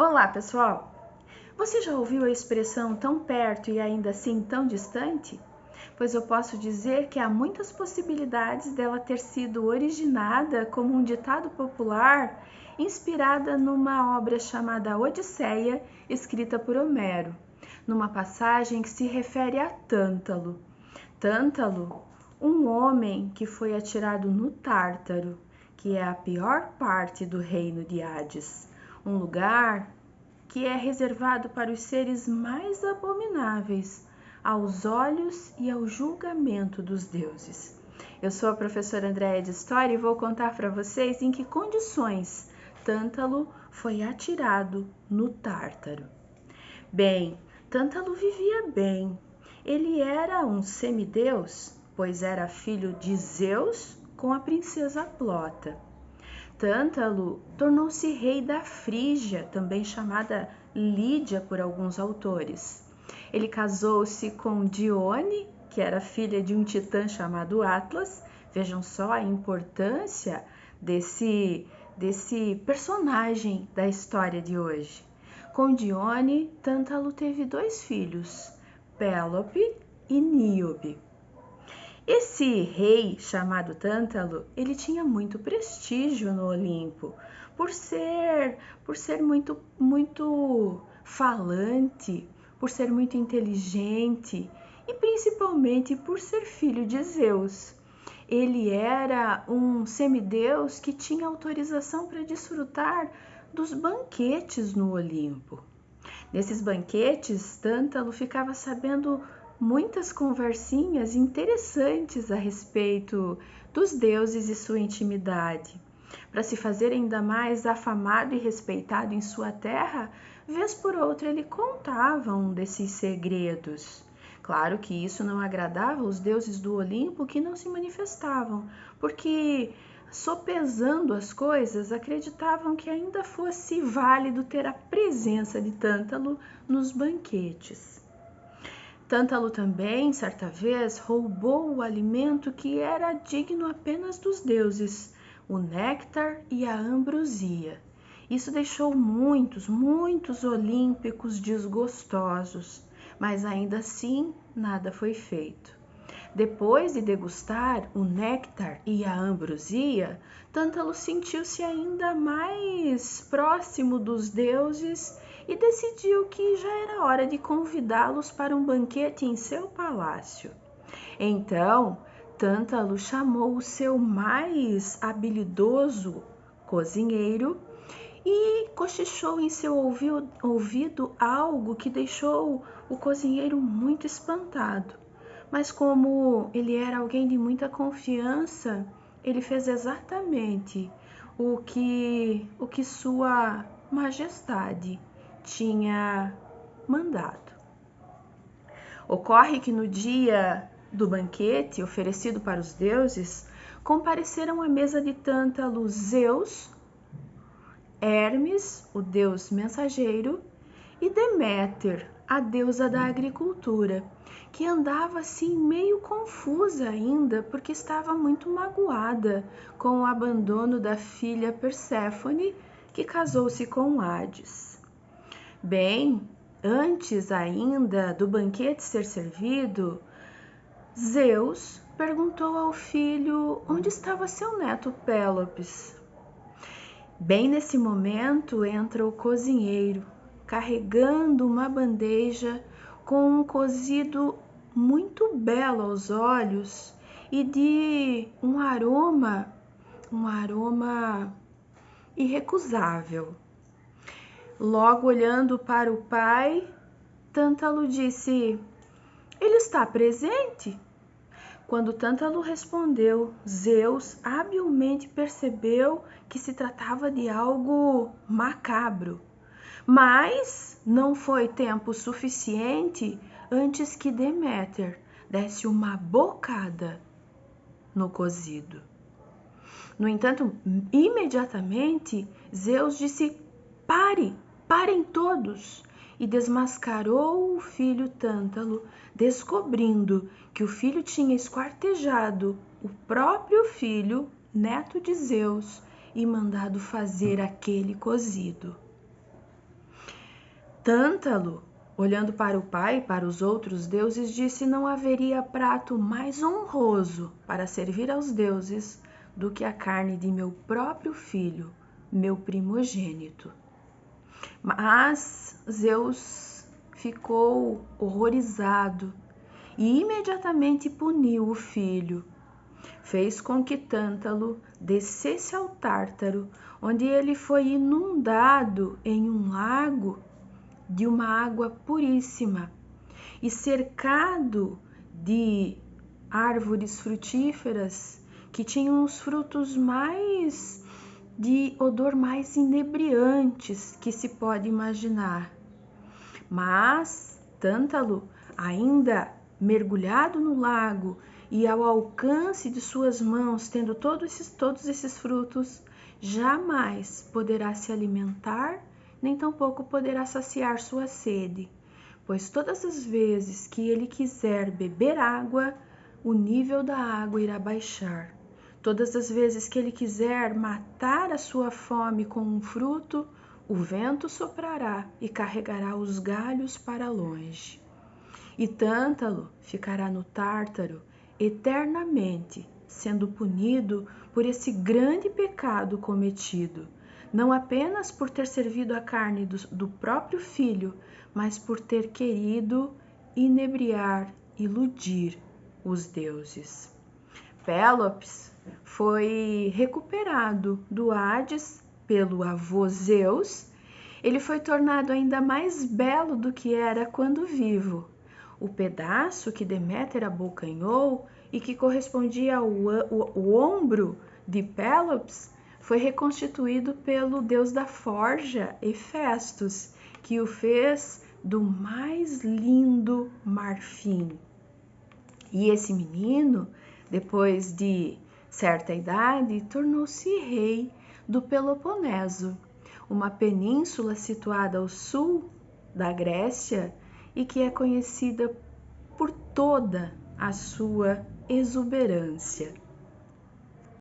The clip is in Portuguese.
Olá, pessoal! Você já ouviu a expressão tão perto e ainda assim tão distante? Pois eu posso dizer que há muitas possibilidades dela ter sido originada como um ditado popular inspirada numa obra chamada Odisseia, escrita por Homero, numa passagem que se refere a Tântalo. Tântalo, um homem que foi atirado no Tártaro, que é a pior parte do reino de Hades, um lugar que é reservado para os seres mais abomináveis aos olhos e ao julgamento dos deuses. Eu sou a professora Andréia de História e vou contar para vocês em que condições Tântalo foi atirado no Tártaro. Bem, Tântalo vivia bem. Ele era um semideus, pois era filho de Zeus com a princesa Plota. Tântalo tornou-se rei da Frígia, também chamada Lídia por alguns autores. Ele casou-se com Dione, que era filha de um titã chamado Atlas. Vejam só a importância desse personagem da história de hoje. Com Dione, Tântalo teve 2 filhos, Pélope e Níobe. Esse rei chamado Tântalo, ele tinha muito prestígio no Olimpo, por ser muito falante, por ser muito inteligente e principalmente por ser filho de Zeus. Ele era um semideus que tinha autorização para desfrutar dos banquetes no Olimpo. Nesses banquetes, Tântalo ficava sabendo muitas conversinhas interessantes a respeito dos deuses e sua intimidade. Para se fazer ainda mais afamado e respeitado em sua terra, vez por outra ele contava um desses segredos. Claro que isso não agradava os deuses do Olimpo, que não se manifestavam, porque, sopesando as coisas, acreditavam que ainda fosse válido ter a presença de Tântalo nos banquetes. Tântalo também, certa vez, roubou o alimento que era digno apenas dos deuses, o néctar e a ambrosia. Isso deixou muitos olímpicos desgostosos, mas ainda assim nada foi feito. Depois de degustar o néctar e a ambrosia, Tântalo sentiu-se ainda mais próximo dos deuses e decidiu que já era hora de convidá-los para um banquete em seu palácio. Então, Tântalo chamou o seu mais habilidoso cozinheiro e cochichou em seu ouvido algo que deixou o cozinheiro muito espantado. Mas como ele era alguém de muita confiança, ele fez exatamente o que sua majestade tinha mandado. Ocorre que no dia do banquete oferecido para os deuses, compareceram à mesa de Tântalo Zeus, Hermes, o deus mensageiro, e Deméter, a deusa da agricultura, que andava assim meio confusa ainda porque estava muito magoada com o abandono da filha Perséfone, que casou-se com Hades. Bem, antes ainda do banquete ser servido, Zeus perguntou ao filho onde estava seu neto Pélopes. Bem nesse momento entra o cozinheiro, carregando uma bandeja com um cozido muito belo aos olhos e de um aroma irrecusável. Logo olhando para o pai, Tântalo disse: "Ele está presente?" Quando Tântalo respondeu, Zeus habilmente percebeu que se tratava de algo macabro. Mas não foi tempo suficiente antes que Deméter desse uma bocada no cozido. No entanto, imediatamente, Zeus disse: parem todos! E desmascarou o filho Tântalo, descobrindo que o filho tinha esquartejado o próprio filho, neto de Zeus, e mandado fazer aquele cozido. Tântalo, olhando para o pai e para os outros deuses, disse: não haveria prato mais honroso para servir aos deuses do que a carne de meu próprio filho, meu primogênito. Mas Zeus ficou horrorizado e imediatamente puniu o filho. Fez com que Tântalo descesse ao Tártaro, onde ele foi inundado em um lago de uma água puríssima e cercado de árvores frutíferas que tinham os frutos de odor mais inebriantes que se pode imaginar. Mas Tântalo, ainda mergulhado no lago e ao alcance de suas mãos, tendo todos esses frutos, jamais poderá se alimentar, nem tampouco poderá saciar sua sede, pois todas as vezes que ele quiser beber água, o nível da água irá baixar. Todas as vezes que ele quiser matar a sua fome com um fruto, o vento soprará e carregará os galhos para longe. E Tântalo ficará no Tártaro eternamente, sendo punido por esse grande pecado cometido, não apenas por ter servido a carne do próprio filho, mas por ter querido inebriar, iludir os deuses. Pélops foi recuperado do Hades pelo avô Zeus. Ele foi tornado ainda mais belo do que era quando vivo. O pedaço que Deméter abocanhou e que correspondia ao ombro de Pélops foi reconstituído pelo deus da forja, Hefestos, que o fez do mais lindo marfim. E esse menino, depois de certa idade, tornou-se rei do Peloponeso, uma península situada ao sul da Grécia e que é conhecida por toda a sua exuberância.